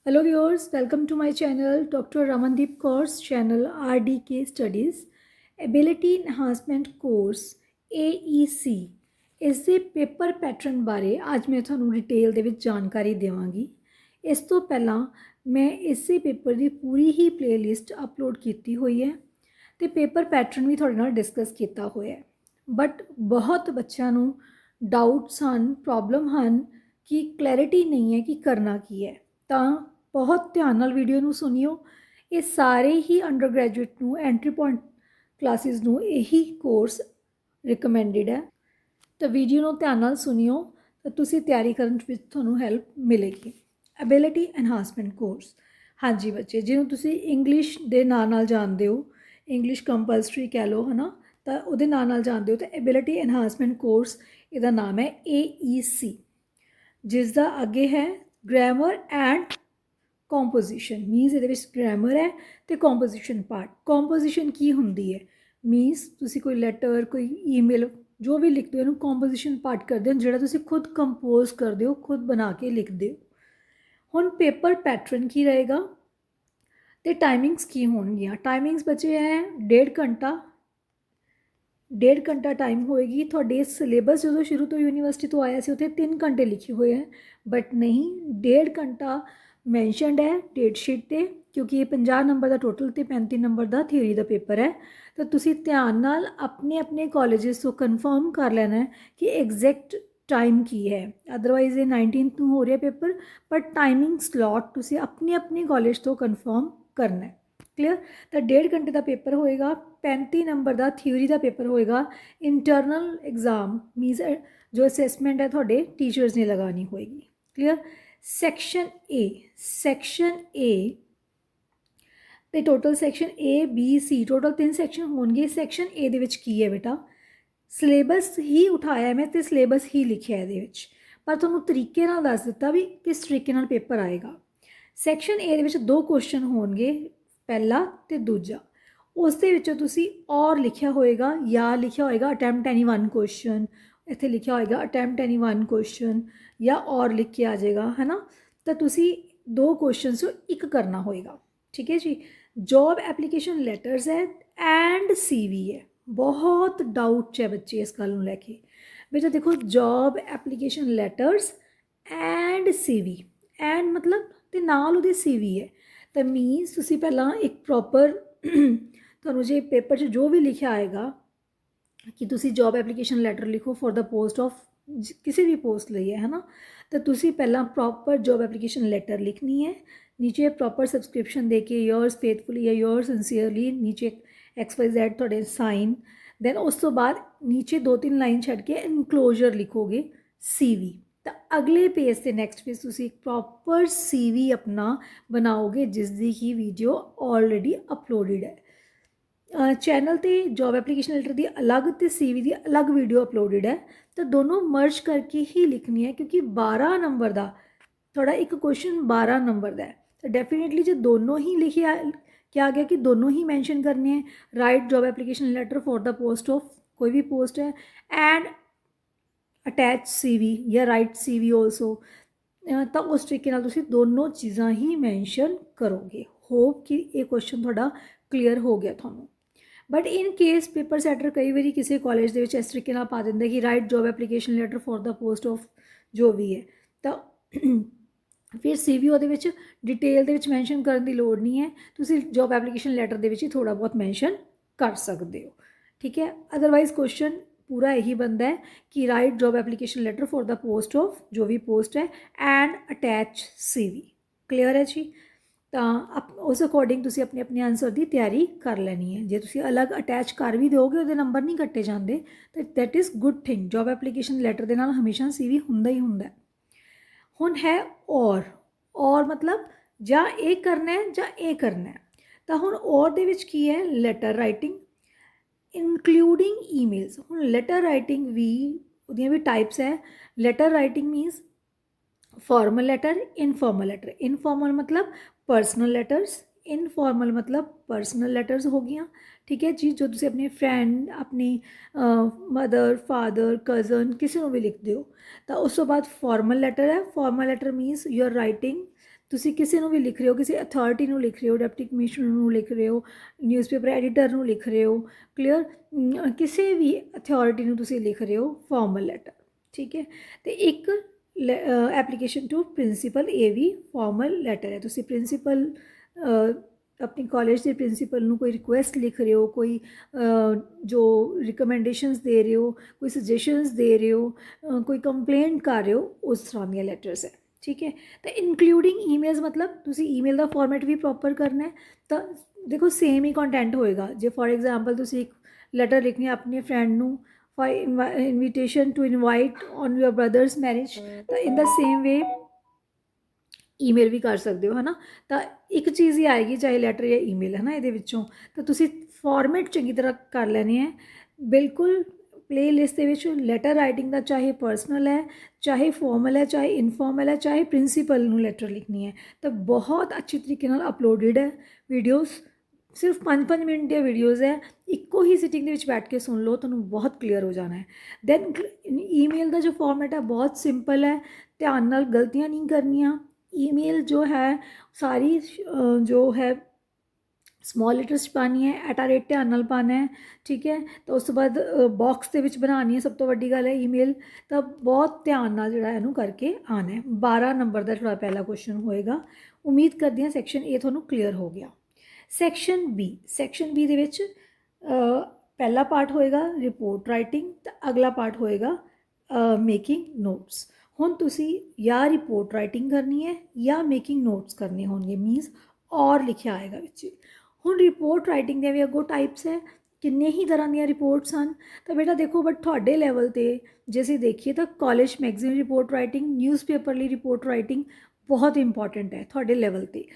Hello viewers, welcome to my channel Dr. Ramandeep Kaur's channel RDK Studies Ability Enhancement Course AEC ਇਸ ਦੇ paper pattern ਬਾਰੇ ਅੱਜ ਮੈਂ ਤੁਹਾਨੂੰ ਡਿਟੇਲ ਦੇ ਵਿੱਚ ਜਾਣਕਾਰੀ ਦੇਵਾਂਗੀ। ਇਸ ਤੋਂ ਪਹਿਲਾਂ ਮੈਂ ਇਸੇ ਪੇਪਰ ਦੀ ਪੂਰੀ ਹੀ ਪਲੇਲਿਸਟ ਅਪਲੋਡ ਕੀਤੀ ਹੋਈ ਹੈ ਤੇ ਪੇਪਰ ਪੈਟਰਨ ਵੀ ਤੁਹਾਡੇ ਨਾਲ ਡਿਸਕਸ ਕੀਤਾ ਹੋਇਆ ਹੈ। ਬਟ ਬਹੁਤ ਬੱਚਿਆਂ ਨੂੰ ਡਾਊਟਸ ਹਨ, ਪ੍ਰੋਬਲਮ ਹਨ ਕਿ ਕਲੈਰਿਟੀ ਨਹੀਂ ਹੈ ਕਿ ਕਰਨਾ ਕੀ ਹੈ। ਤਾਂ ਬਹੁਤ ਧਿਆਨ ਨਾਲ ਵੀਡੀਓ ਨੂੰ ਸੁਣਿਓ। ਇਹ ਸਾਰੇ ਹੀ ਅੰਡਰ ਗ੍ਰੈਜੂਏਟ ਨੂੰ ਐਂਟਰੀ ਪੁਆਇੰਟ ਕਲਾਸਿਸ ਨੂੰ ਇਹੀ ਕੋਰਸ ਰਿਕਮੈਂਡਡ ਹੈ। ਤਾਂ ਵੀਡੀਓ ਨੂੰ ਧਿਆਨ ਨਾਲ ਸੁਣਿਓ ਤਾਂ ਤੁਸੀਂ ਤਿਆਰੀ ਕਰਨ ਵਿੱਚ ਤੁਹਾਨੂੰ ਹੈਲਪ ਮਿਲੇਗੀ। ਐਬਿਲਿਟੀ ਐਨਹਾਂਸਮੈਂਟ ਕੋਰਸ, ਹਾਂਜੀ ਬੱਚੇ, ਜਿਹਨੂੰ ਤੁਸੀਂ ਇੰਗਲਿਸ਼ ਦੇ ਨਾਲ ਜਾਣਦੇ ਹੋ, ਇੰਗਲਿਸ਼ ਕੰਪਲਸਰੀ ਕਹਿ ਲਓ ਹੈ ਨਾ, ਤਾਂ ਉਹਦੇ ਨਾਲ ਜਾਣਦੇ ਹੋ। ਤਾਂ ਐਬਿਲਿਟੀ ਐਨਹਾਂਸਮੈਂਟ ਕੋਰਸ ਇਹਦਾ ਨਾਮ ਹੈ AEC, ਜਿਸ ਦਾ ਅੱਗੇ ਹੈ ਗ੍ਰਾਮਰ ਐਂਡ ਕੰਪੋਜੀਸ਼ਨ। ਮੀਨਸ ਇਹਦੇ ਵਿੱਚ ਗ੍ਰਾਮਰ ਹੈ ਅਤੇ ਕੰਪੋਜੀਸ਼ਨ ਪਾਰਟ। ਕੰਪੋਜੀਸ਼ਨ ਕੀ ਹੁੰਦੀ ਹੈ? ਮੀਨਸ ਤੁਸੀਂ ਕੋਈ ਲੈਟਰ, ਕੋਈ ਈਮੇਲ ਜੋ ਵੀ ਲਿਖਦੇ ਹੋ ਇਹਨੂੰ ਕੰਪੋਜੀਸ਼ਨ ਪਾਰਟ ਕਰਦੇ ਹੋ, ਜਿਹੜਾ ਤੁਸੀਂ ਖੁਦ ਕੰਪੋਜ਼ ਕਰਦੇ ਹੋ, ਖੁਦ ਬਣਾ ਕੇ ਲਿਖਦੇ ਹੋ। ਹੁਣ ਪੇਪਰ ਪੈਟਰਨ ਕੀ ਰਹੇਗਾ ਅਤੇ ਟਾਈਮਿੰਗਸ ਕੀ ਹੋਣਗੀਆਂ? ਟਾਈਮਿੰਗਸ ਬੱਚੇ ਹੈ 1.5 ਘੰਟਾ, 1.5 ਘੰਟਾ ਟਾਈਮ ਹੋਏਗੀ। ਤੁਹਾਡੇ ਸਿਲੇਬਸ ਜਦੋਂ ਸ਼ੁਰੂ ਤੋਂ ਯੂਨੀਵਰਸਿਟੀ ਤੋਂ ਆਇਆ ਸੀ ਉੱਥੇ 3 ਘੰਟੇ ਲਿਖੇ ਹੋਏ ਹੈ, ਬਟ ਨਹੀਂ, 1.5 ਘੰਟਾ ਮੈਂਸ਼ਨਡ ਹੈ ਡੇਟ ਸ਼ੀਟ 'ਤੇ, ਕਿਉਂਕਿ ਇਹ 50 ਨੰਬਰ ਦਾ ਟੋਟਲ ਅਤੇ 35 ਨੰਬਰ ਦਾ ਥਿਊਰੀ ਦਾ ਪੇਪਰ ਹੈ। ਤਾਂ ਤੁਸੀਂ ਧਿਆਨ ਨਾਲ ਆਪਣੇ ਕਾਲਜਿਸ ਤੋਂ ਕਨਫਰਮ ਕਰ ਲੈਣਾ ਕਿ ਐਗਜ਼ੈਕਟ ਟਾਈਮ ਕੀ ਹੈ। ਅਦਰਵਾਈਜ਼ ਇਹ 19th ਨੂੰ ਹੋ ਰਿਹਾ ਪੇਪਰ, ਪਰ ਟਾਈਮਿੰਗ ਸਲੋਟ ਤੁਸੀਂ ਆਪਣੇ ਕਾਲਜ ਤੋਂ ਕਨਫਰਮ ਕਰਨਾ ਹੈ। ਕਲੀਅਰ? ਤਾਂ 1.5 ਘੰਟੇ ਦਾ ਪੇਪਰ ਹੋਏਗਾ, 35 ਨੰਬਰ ਦਾ ਥਿਊਰੀ ਦਾ ਪੇਪਰ ਹੋਏਗਾ। ਇੰਟਰਨਲ ਐਗਜ਼ਾਮ ਮੀਨਸ ਜੋ ਅਸੈਸਮੈਂਟ ਹੈ ਤੁਹਾਡੇ ਟੀਚਰਸ ਨੇ ਲਗਾਉਣੀ ਹੋਏਗੀ। ਕਲੀਅਰ? ਸੈਕਸ਼ਨ ਏ ਤੇ total section ABC, total 3 section ਹੋਣਗੇ। ਸੈਕਸ਼ਨ ਏ ਦੇ ਵਿੱਚ ਕੀ ਹੈ ਬੇਟਾ? ਸਿਲੇਬਸ ਹੀ ਉਠਾਇਆ ਮੈਂ ਅਤੇ ਸਿਲੇਬਸ ਹੀ ਲਿਖਿਆ ਇਹਦੇ ਵਿੱਚ, ਪਰ ਤੁਹਾਨੂੰ ਤਰੀਕੇ ਨਾਲ ਦੱਸ ਦਿੱਤਾ ਵੀ ਕਿਸ ਤਰੀਕੇ ਨਾਲ ਪੇਪਰ ਆਏਗਾ। ਸੈਕਸ਼ਨ ਏ ਦੇ ਵਿੱਚ 2 ਕੁਐਸਚਨ ਹੋਣਗੇ, ਪਹਿਲਾ ਅਤੇ ਦੂਜਾ। ਉਸ ਦੇ ਵਿੱਚੋਂ ਤੁਸੀਂ ਔਰ ਲਿਖਿਆ ਹੋਏਗਾ ਜਾਂ ਲਿਖਿਆ ਹੋਏਗਾ ਅਟੈਂਪਟ ਐਨੀ 1 ਕੁਐਸਚਨ, ਇੱਥੇ ਲਿਖਿਆ ਹੋਏਗਾ ਅਟੈਂਪਟ ਐਨੀ 1 ਕੁਐਸਚਨ ਜਾਂ ਔਰ ਲਿਖ ਕੇ ਆ ਜਾਏਗਾ, ਹੈ ਨਾ। ਤਾਂ ਤੁਸੀਂ 2 ਕੁਐਸਚਨਸ ਤੋਂ ਇੱਕ ਕਰਨਾ ਹੋਏਗਾ, ਠੀਕ ਹੈ ਜੀ। ਜੋਬ ਐਪਲੀਕੇਸ਼ਨ ਲੈਟਰਸ ਹੈ ਐਂਡ CV ਹੈ। ਬਹੁਤ ਡਾਊਟ 'ਚ ਹੈ ਬੱਚੇ ਇਸ ਗੱਲ ਨੂੰ ਲੈ ਕੇ। ਬੇਟਾ ਦੇਖੋ, job application letters and CV, and ਮਤਲਬ ਅਤੇ ਨਾਲ ਉਹਦੇ CV ਹੈ। ਤਾਂ ਮੀਨਸ ਤੁਸੀਂ ਪਹਿਲਾਂ ਇੱਕ ਪ੍ਰੋਪਰ ਤੁਹਾਨੂੰ ਜੇ ਪੇਪਰ 'ਚ ਜੋ ਵੀ ਲਿਖਿਆ ਆਏਗਾ ਕਿ ਤੁਸੀਂ ਜੋਬ ਐਪਲੀਕੇਸ਼ਨ ਲੈਟਰ ਲਿਖੋ ਫॉर द ਪੋਸਟ ਆਫ ਕਿਸੇ ਵੀ ਪੋਸਟ ਲਈ ਹੈ ਨਾ, ਤਾਂ ਤੁਸੀਂ ਪਹਿਲਾਂ ਪ੍ਰੋਪਰ ਜੋਬ ਐਪਲੀਕੇਸ਼ਨ ਲੈਟਰ ਲਿਖਣੀ ਹੈ। ਨੀਚੇ ਪ੍ਰੋਪਰ ਸਬਸਕ੍ਰਿਪਸ਼ਨ ਦੇ ਕੇ ਯੋਰਸ ਫੇਥਫੁਲੀ ਜਾਂ ਯੋਰਸ ਸਿੰਸੀਅਰਲੀ, ਨੀਚੇ XYZ ਤੁਹਾਡੇ ਸਾਈਨ। ਦੈਨ ਉਸ ਤੋਂ ਬਾਅਦ ਨੀਚੇ 2-3 ਲਾਈਨ ਛੱਡ ਕੇ ਇਨਕਲੋਜ਼ਰ ਲਿਖੋਗੇ CV। ਤਾਂ ਅਗਲੇ ਪੇਜ 'ਤੇ ਨੈਕਸਟ ਪੇਜ ਤੁਸੀਂ ਇੱਕ ਪ੍ਰੋਪਰ CV ਆਪਣਾ ਬਣਾਓਗੇ, ਜਿਸ ਦੀ ਹੀ ਵੀਡੀਓ ਆਲਰੇਡੀ ਅਪਲੋਡਡ ਹੈ ਚੈਨਲ 'ਤੇ। ਜੋਬ ਐਪਲੀਕੇਸ਼ਨ ਲੈਟਰ ਦੀ ਅਲੱਗ ਅਤੇ CV ਦੀ ਅਲੱਗ ਵੀਡੀਓ ਅਪਲੋਡਡ ਹੈ। ਤਾਂ ਦੋਨੋਂ ਮਰਜ ਕਰਕੇ ਹੀ ਲਿਖਣੀ ਹੈ, ਕਿਉਂਕਿ 12 ਨੰਬਰ ਦਾ ਤੁਹਾਡਾ ਇੱਕ ਕੁਐਸਚਨ 12 ਨੰਬਰ ਦਾ ਹੈ। ਤਾਂ ਡੈਫੀਨੇਟਲੀ ਜੇ ਦੋਨੋਂ ਹੀ ਲਿਖਿਆ ਕਿਹਾ ਗਿਆ ਕਿ ਦੋਨੋਂ ਹੀ ਮੈਂਸ਼ਨ ਕਰਨੇ ਹੈ, right job application letter for the post of ਕੋਈ ਵੀ ਪੋਸਟ ਹੈ ਐਂਡ ਅਟੈਚ CV ਜਾਂ ਰਾਈਟ CV ਆਲਸੋ, ਤਾਂ ਉਸ ਤਰੀਕੇ ਨਾਲ ਤੁਸੀਂ ਦੋਨੋਂ ਚੀਜ਼ਾਂ ਹੀ ਮੈਂਸ਼ਨ ਕਰੋਗੇ। ਹੋਪ ਕਿ ਇਹ ਕੁਐਸਚਨ ਤੁਹਾਡਾ ਕਲੀਅਰ ਹੋ ਗਿਆ ਤੁਹਾਨੂੰ। But in case paper centre ਕਈ ਵਾਰੀ ਕਿਸੇ ਕਾਲਜ ਦੇ ਵਿੱਚ ਇਸ ਤਰੀਕੇ ਨਾਲ ਪਾ ਦਿੰਦਾ ਕਿ right job application letter for the post of ਜੋ ਵੀ ਹੈ, ਤਾਂ ਫਿਰ CV ਉਹਦੇ ਵਿੱਚ ਡਿਟੇਲ ਦੇ ਵਿੱਚ ਮੈਂਸ਼ਨ ਕਰਨ ਦੀ ਲੋੜ ਨਹੀਂ ਹੈ। ਤੁਸੀਂ ਜੋਬ ਐਪਲੀਕੇਸ਼ਨ ਲੈਟਰ ਦੇ ਵਿੱਚ ਹੀ ਥੋੜ੍ਹਾ ਬਹੁਤ ਮੈਂਸ਼ਨ ਕਰ ਸਕਦੇ ਹੋ, ਠੀਕ ਹੈ। ਅਦਰਵਾਈਜ਼ ਕੁਐਸਚਨ ਪੂਰਾ ਇਹੀ ਬਣਦਾ ਹੈ ਕਿ right job application letter for the post of ਜੋ ਵੀ ਪੋਸਟ ਹੈ ਐਂਡ ਅਟੈਚ CV। ਕਲੀਅਰ ਹੈ ਜੀ? ਤਾਂ ਉਸ ਅਕੋਰਡਿੰਗ ਤੁਸੀਂ ਆਪਣੇ ਆਨਸਰ ਦੀ ਤਿਆਰੀ ਕਰ ਲੈਣੀ ਹੈ। ਜੇ ਤੁਸੀਂ ਅਲੱਗ ਅਟੈਚ ਕਰ ਵੀ ਦਿਓਗੇ ਉਹਦੇ ਨੰਬਰ ਨਹੀਂ ਕੱਟੇ ਜਾਂਦੇ, ਤਾਂ that is good thing. Job application letter ਦੇ ਨਾਲ ਹਮੇਸ਼ਾ CV ਹੁੰਦਾ ਹੀ ਹੁੰਦਾ। ਹੁਣ ਹੈ ਔਰ ਮਤਲਬ ਜਾਂ ਇਹ ਕਰਨਾ ਹੈ ਜਾਂ ਇਹ ਕਰਨਾ ਹੈ। ਤਾਂ ਹੁਣ ਔਰ ਦੇ ਵਿੱਚ ਕੀ ਹੈ? Letter writing including emails. ਹੁਣ ਲੈਟਰ ਰਾਈਟਿੰਗ ਵੀ ਉਹਦੀਆਂ ਵੀ ਟਾਈਪਸ ਹੈ। Letter writing means formal letter, informal letter. Informal मतलब ਪਰਸਨਲ ਲੈਟਰਸ, ਇਨਫॉर्मल मतलब ਪਰਸਨਲ ਲੈਟਰਸ ਹੋ ਗਈਆਂ, ਠੀਕ ਹੈ ਜੀ। ਜੋ ਤੁਸੀਂ ਆਪਣੇ ਫਰੈਂਡ, ਆਪਣੀ ਮਦਰ, ਫਾਦਰ, ਕਜ਼ਨ ਕਿਸੇ ਨੂੰ ਵੀ ਲਿਖਦੇ ਹੋ। ਤਾਂ ਉਸ ਤੋਂ ਬਾਅਦ ਫਾਰਮਲ ਲੈਟਰ ਹੈ। Formal letter means you are writing ਤੁਸੀਂ ਕਿਸੇ ਨੂੰ ਵੀ ਲਿਖ ਰਹੇ ਹੋ, ਕਿਸੇ ਅਥਾਰਟੀ ਨੂੰ ਲਿਖ ਰਹੇ ਹੋ, ਡਿਪਟੀ ਕਮਿਸ਼ਨਰ ਨੂੰ ਲਿਖ ਰਹੇ ਹੋ, ਨਿਊਜ਼ਪੇਪਰ ਐਡੀਟਰ ਨੂੰ ਲਿਖ ਰਹੇ ਹੋ, ਕਲੀਅਰ, ਕਿਸੇ ਵੀ ਅਥਾਰਟੀ ਨੂੰ ਤੁਸੀਂ ਲਿਖ ਰਹੇ ਹੋ ਫਾਰਮਲ ਲੈਟਰ, ਠੀਕ ਹੈ। ਅਤੇ ਇੱਕ ਐਪਲੀਕੇਸ਼ਨ ਟੂ ਪ੍ਰਿੰਸੀਪਲ, ਇਹ ਵੀ ਫਾਰਮਲ ਲੈਟਰ ਹੈ। ਤੁਸੀਂ ਪ੍ਰਿੰਸੀਪਲ अपनी कॉलेज के प्रिंसीपल ਨੂੰ कोई रिक्वेस्ट लिख रहे हो, कोई जो रिकमेंडेशंस दे रहे हो, कोई सजेशंस दे रहे हो, कोई कंप्लेंट कर रहे हो, उस तरह ਦੀਆਂ ਲੈਟਰਸ है, ठीक है। तो इंक्लूडिंग ईमेल्स मतलब तुसी ईमेल का फॉर्मेट भी प्रॉपर करना है, तो देखो सेम ही कंटेंट होएगा। जे फॉर एग्जाम्पल तुसी एक लैटर लिखनी है अपने फ्रेंड ਨੂੰ for invitation to invite on your brother's marriage, तो in the same way email भी कर सकते हो, है ना। तो एक चीज़ ही आएगी चाहे लैटर या ईमेल, है ना। ये विचों तो तुसी फॉर्मेट चंगी तरह कर लेने हैं बिल्कुल। प्ले लिस्ट के लैटर राइटिंग का चाहे पर्सनल है, चाहे फॉर्मल है, चाहे इनफॉर्मल है, चाहे प्रिंसीपल नू लैटर लिखनी है, तो बहुत अच्छी तरीके नाल अपलोडिड है वीडियोज़। सिर्फ 5-5 मिनट दी वीडियोज़ है, इक्को ही सिटिंग के बैठ के सुन लो, तुहानूं बहुत क्लीयर हो जाना है। दैन ईमेल का जो फॉर्मेट है बहुत सिंपल है, ध्यान नाल गलतियां नहीं करनियाँ। ईमेल जो है सारी जो है स्मॉल लेटर्स पानी है, एट रेट ध्यान नाल पाना है, ठीक है। तो उस तो बाद बॉक्स के विच बनानी है, सब तो वड्डी गल है ईमेल, तो बहुत ध्यान नाल जिहड़ा इहनूं करके आना है। 12 नंबर का थोड़ा पहला क्वेश्चन होएगा। उम्मीद करदी हां सैक्शन ए तुहानूं क्लीयर हो गया। सैक्शन बी दे विच पहला पार्ट होएगा रिपोर्ट राइटिंग, तो अगला पार्ट होएगा मेकिंग नोट्स। हुण तुसी या रिपोर्ट राइटिंग करनी है या मेकिंग नोट्स करने होंगे, मीनस और लिखिया आएगा विच। हुण रिपोर्ट राइटिंग दे भी अगों टाइप्स है, किन्ने ही तरह दी रिपोर्ट्स हैं। तो बेटा देखो, बट तुहाडे लैवल ते जे असीं देखिए तो कॉलेज मैगजीन रिपोर्ट राइटिंग, न्यूज़पेपरली रिपोर्ट राइटिंग बहुत इंपॉर्टेंट है तुहाडे लैवल ते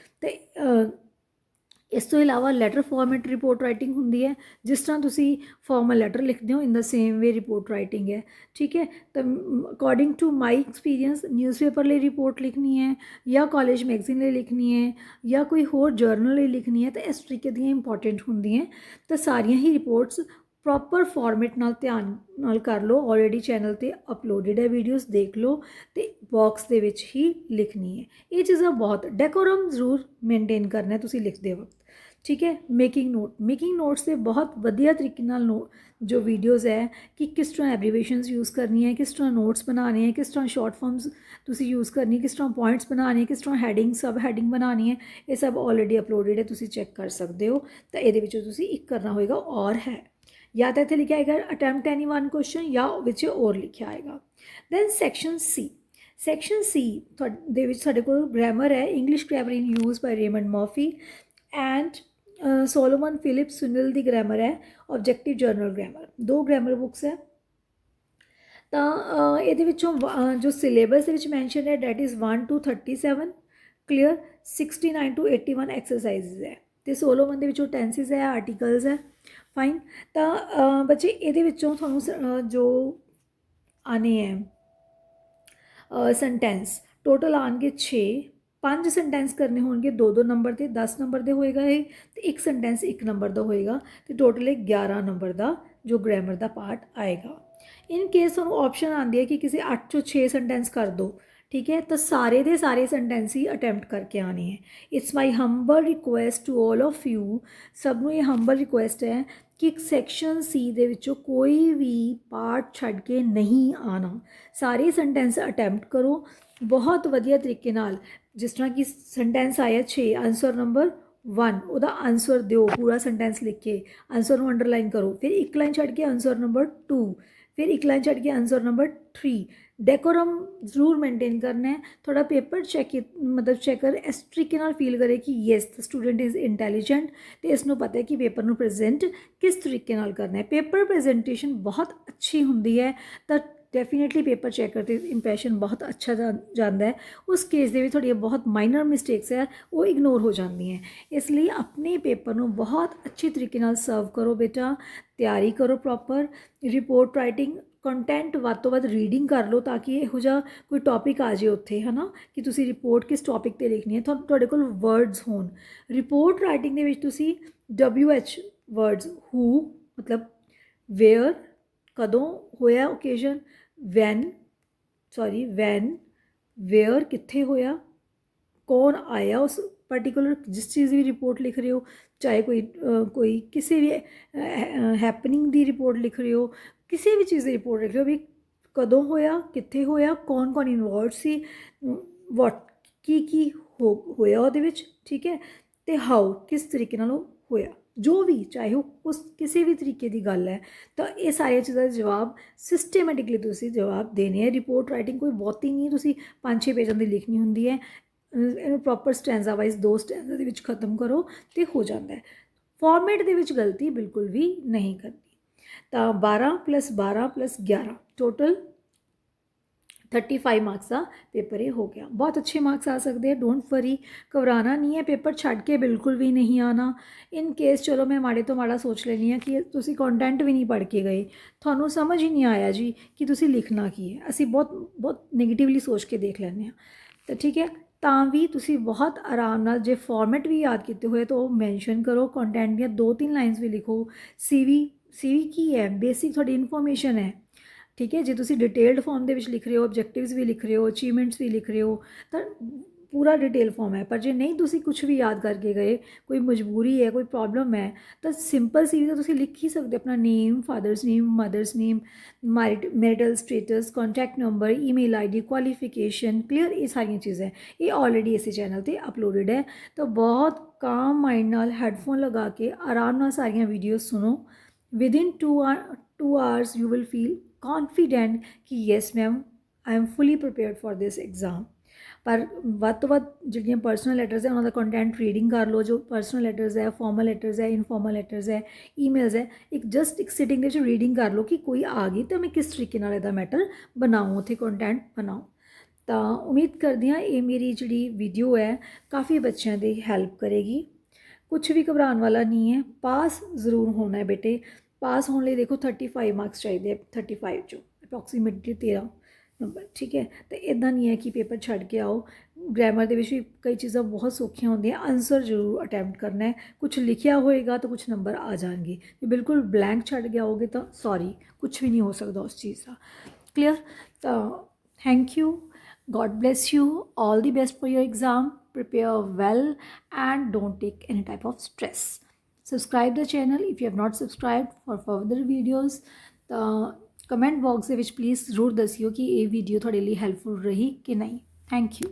इस तो इलावा लैटर फॉर्मेट रिपोर्ट राइटिंग होंदी है, जिस तरह तुसी फॉर्मल लैटर लिखते हो in the same way report writing है, ठीक है। तो according to my experience newspaper लिए रिपोर्ट लिखनी है या कॉलेज मैगजीन लिए लिखनी है या कोई होर जर्नल लिए लिखनी है, तो इस तरीके दी इंपॉर्टेंट होंदी हैं। तो सारियां ही रिपोर्ट्स प्रॉपर फॉर्मेट नाल ध्यान नाल कर लो। ऑलरेडी चैनल ते अपलोडिड है वीडियोज़, देख लो, तो बॉक्स दे विच ही लिखनी है। ये चीज़ां बहुत डेकोरम जरूर मेनटेन करना है तुसी लिखते वक्त, ठीक है। मेकिंग नोट्स से बहुत वधिया तरीके नाल जो वीडियोज़ है कि किस तरह एब्रीवेशंस यूज़ करनी है, किस तरह नोट्स बनाने हैं, किस तरह शॉर्ट फॉर्म्स तुसी यूज़ करनी, किस तरह पॉइंट्स बनाने हैं, किस तरह हैडिंग सब हैडिंग बनानी है, ये सब ऑलरेडी अपलोडिड है, तुसी चेक कर सकते हो। तो ये तुसी एक करना होएगा और है, या तो इत्थे लिखा आएगा अटैम्प्ट एनी वन क्वेश्चन या विच और लिखा आएगा। दैन सैक्शन सी दे विच साडे कोल ग्रामर है, English grammar in use by Raymond Murphy and Solomon Phillips Sunil दी ग्रामर है, objective general grammar, 2 grammar books है। तो ये जो सिलेबस मैंशन है that is 1 to 37 clear, 69 to 81 exercise है, तो सोलोमन के टेंसिस है, आर्टिकल्स है, फाइन। तो बच्चे ये जो आने हैं सेंटेंस टोटल आएंगे 6, 5 सेंटेंस करने होंगे 2-2 नंबर के, 10 नंबर के होएगा ये, तो एक सेंटेंस 1 नंबर का होएगा, तो टोटल 11 नंबर का जो ग्रामर का पार्ट आएगा। इन केस तुहानूं ऑप्शन आती है कि किसी 8 चों 6 सेंटेंस कर दो, ठीक है, तो सारे दे सारे सेंटेंस ही अटैम्प्ट करके आने हैं। It's my humble request to all of you, सबनों ये हंबल रिक्वेस्ट है कि सैक्शन सी दे विचों कोई भी पार्ट छड्ड के नहीं आना, सारे सेंटेंस अटैम्प्ट करो बहुत वधिया तरीके नाल। जिस तरह कि सेंटेंस आया 6, आंसर नंबर 1 उहदा आंसर दो, पूरा सेंटेंस लिख के आंसर नूं अंडरलाइन करो, फिर एक लाइन छड्ड के आंसर नंबर 2, फिर एक लाइन छड्ड के आंसर नंबर 3। डेकोरम जरूर मेनटेन करना है। थोड़ा पेपर चेक मतलब चेकर इस तरीके नाल फील करे कि yes the student is intelligent, तो इसनों पता है कि पेपर नूं प्रेजेंट किस तरीके नाल करना है। पेपर प्रेजेंटेशन बहुत अच्छी होंदी है तो डेफिनेटली पेपर चेकर ते इंप्रैशन बहुत अच्छा जाता है। उस केस दे थोड़ी बहुत माइनर मिसटेक्स है वो इग्नोर हो जाती हैं, इसलिए अपने पेपर नूं बहुत अच्छी तरीके नाल सर्व करो बेटा, तैयारी करो प्रॉपर। रिपोर्ट राइटिंग कंटेंट वध तो वध रीडिंग कर लो ताकि इहो जिहा कोई टॉपिक आ जाए उत्थे, है ना, कि तुसी रिपोर्ट किस टॉपिक ते लिखनी है, तुहाडे कोल वर्ड्स होण। रिपोर्ट राइटिंग दे विच तुसी WH वर्ड्स, हू मतलब वेयर कदों होया ओकेजन, वैन वेयर कित्थे होया, कौन आया उस पर्टिकुलर जिस चीज़ की रिपोर्ट लिख रहे हो, चाहे कोई किसी भी हैपनिंग की रिपोर्ट लिख रहे हो, किसी भी चीज़ की रिपोर्ट लिख रहे हो भी कदों होया, कित्थे होया, कौन कौन इन्वॉल्व सी, वॉट की होया ਉਹਦੇ ਵਿੱਚ, ठीक है, तो हाउ किस तरीके नाल होया, जो भी चाहे वो उस किसी भी तरीके की गल है, तो ये सारिया चीज़ों के जवाब सिस्टमैटिकली तुसी जवाब देने हैं। रिपोर्ट राइटिंग कोई बहुती नहीं तुसी 5-6 पेजां की लिखनी होंदी है, ਇਹਨੂੰ ਪ੍ਰੋਪਰ ਸਟੈਂਜ਼ਾ ਵਾਈਜ਼ 2 ਸਟੈਂਜ਼ਾ ਦੇ ਵਿੱਚ ਖਤਮ ਕਰੋ ਤੇ ਹੋ ਜਾਂਦਾ ਹੈ। ਫਾਰਮੈਟ ਦੇ ਵਿੱਚ ਗਲਤੀ ਬਿਲਕੁਲ ਵੀ ਨਹੀਂ ਕਰਨੀ। ਤਾਂ 12 + 12 + 11 ਟੋਟਲ 35 ਮਾਰਕਸ ਦਾ ਪੇਪਰ ਇਹ ਹੋ ਗਿਆ। ਬਹੁਤ ਅੱਛੇ ਮਾਰਕਸ ਆ ਸਕਦੇ ਆ, ਡੋਂਟ ਵਰੀ, ਘਬਰਾਣਾ ਨਹੀਂ ਹੈ, ਪੇਪਰ ਛੱਡ ਕੇ ਬਿਲਕੁਲ ਵੀ ਨਹੀਂ ਆਉਣਾ। ਇਨ ਕੇਸ ਚਲੋ ਮੈਂ ਮਾੜੇ ਤੋਂ ਮਾੜਾ ਸੋਚ ਲੈਂਦੀ ਹਾਂ ਕਿ ਤੁਸੀਂ ਕੰਟੈਂਟ ਵੀ ਨਹੀਂ ਪੜ੍ਹ ਕੇ ਗਏ, ਤੁਹਾਨੂੰ ਸਮਝ ਹੀ ਨਹੀਂ ਆਇਆ ਜੀ ਕਿ ਤੁਸੀਂ ਲਿਖਣਾ ਕੀ ਹੈ, ਅਸੀਂ ਬਹੁਤ ਨੈਗੇਟਿਵਲੀ ਸੋਚ ਕੇ ਦੇਖ ਲੈਂਦੇ ਹਾਂ। ਤਾਂ ਠੀਕ ਹੈ, ਤਾਂ ਵੀ ਤੁਸੀਂ ਬਹੁਤ ਆਰਾਮ ਨਾਲ ਜੇ ਫਾਰਮੈਟ ਵੀ ਯਾਦ ਕੀਤੇ ਹੋਏ ਤਾਂ ਉਹ ਮੈਂਸ਼ਨ ਕਰੋ, ਕੰਟੈਂਟ ਦੀਆਂ 2-3 ਲਾਈਨਸ ਵੀ ਲਿਖੋ। ਸੀਵੀ ਕੀ ਹੈ, ਬੇਸਿਕ ਤੁਹਾਡੀ ਇਨਫੋਰਮੇਸ਼ਨ ਹੈ, ठीक है। जो तुम डिटेल्ड फॉर्म के लिख रहे हो, ऑब्जैक्टिव्स भी लिख रहे हो, अचीवमेंट्स भी लिख रहे हो, तो पूरा डिटेल फॉर्म है। पर जो नहीं तुम कुछ भी याद करके गए, कोई मजबूरी है, कोई प्रॉब्लम है, तो सिंपल सी तो तुम लिख ही सकते अपना name, father's name, mother's name, marital status, contact number, email ID, qualification, clear, ये सारिया चीज़ें ये ऑलरेडी इस चैनल पर अपलोडेड है। तो बहुत काम माइंड नाल हैडफोन लगा के आराम नाल सारिया वीडियो सुनो। Within 2 hours you will feel confident कि yes ma'am I am fully prepared for this exam. पर ਵੱਧ ਤੋਂ ਵੱਧ ਜਿਹੜੀਆਂ ਪਰਸਨਲ ਲੈਟਰਸ ਹੈ ਉਹਨਾਂ ਦਾ ਕੰਟੈਂਟ ਰੀਡਿੰਗ ਕਰ ਲਓ। ਜੋ ਪਰਸਨਲ ਲੈਟਰਸ ਹੈ, ਫਾਰਮਲ ਲੈਟਰਸ ਹੈ, ਇਨਫਾਰਮਲ ਲੈਟਰਸ ਹੈ, ਈਮੇਲਸ ਹੈ, ਇੱਕ ਸਿਟਿੰਗ ਦੇ ਵਿੱਚ ਰੀਡਿੰਗ ਕਰ ਲਓ ਕਿ ਕੋਈ ਆ ਗਈ ਤਾਂ ਮੈਂ ਕਿਸ ਤਰੀਕੇ ਨਾਲ ਇਹਦਾ ਮੈਟਰ ਬਣਾऊँ, ਉੱਥੇ ਕੰਟੈਂਟ ਬਣਾऊँ। ਤਾਂ ਉਮੀਦ ਕਰਦੀ ਹਾਂ ਇਹ ਮੇਰੀ ਜਿਹੜੀ ਵੀਡੀਓ ਹੈ ਕਾਫੀ ਬੱਚਿਆਂ ਦੀ ਹੈਲਪ ਕਰੇਗੀ। ਕੁਛ ਵੀ ਘਬਰਾਉਣ ਵਾਲਾ ਨਹੀਂ ਹੈ, ਪਾਸ ਜ਼ਰੂਰ ਹੋਣਾ ਹੈ ਬੇਟੇ। पास होने लिए देखो 35 मार्क्स चाहिए, 35 चो अप्रॉक्सीमेटली 13 नंबर, ठीक है। तो इदा नहीं है कि पेपर छड़ के आओ। ग्रैमर के भी कई चीज़ा बहुत सौखियाँ होंदियां, आंसर जरूर अटैम्प्ट करना है, कुछ लिखिया होएगा तो कुछ नंबर आ जाएंगे, बिल्कुल ब्लैंक छड़ के आओगे तो सॉरी कुछ भी नहीं हो सकता उस चीज़ का। क्लियर। तो thank you, god bless you, all the best for your exam, prepare well and don't take any type of stress. Subscribe the channel if you have not subscribed for further videos। तो comment box के please जरूर दसियो कि ये video थोड़े लिए helpful रही कि नहीं। Thank you.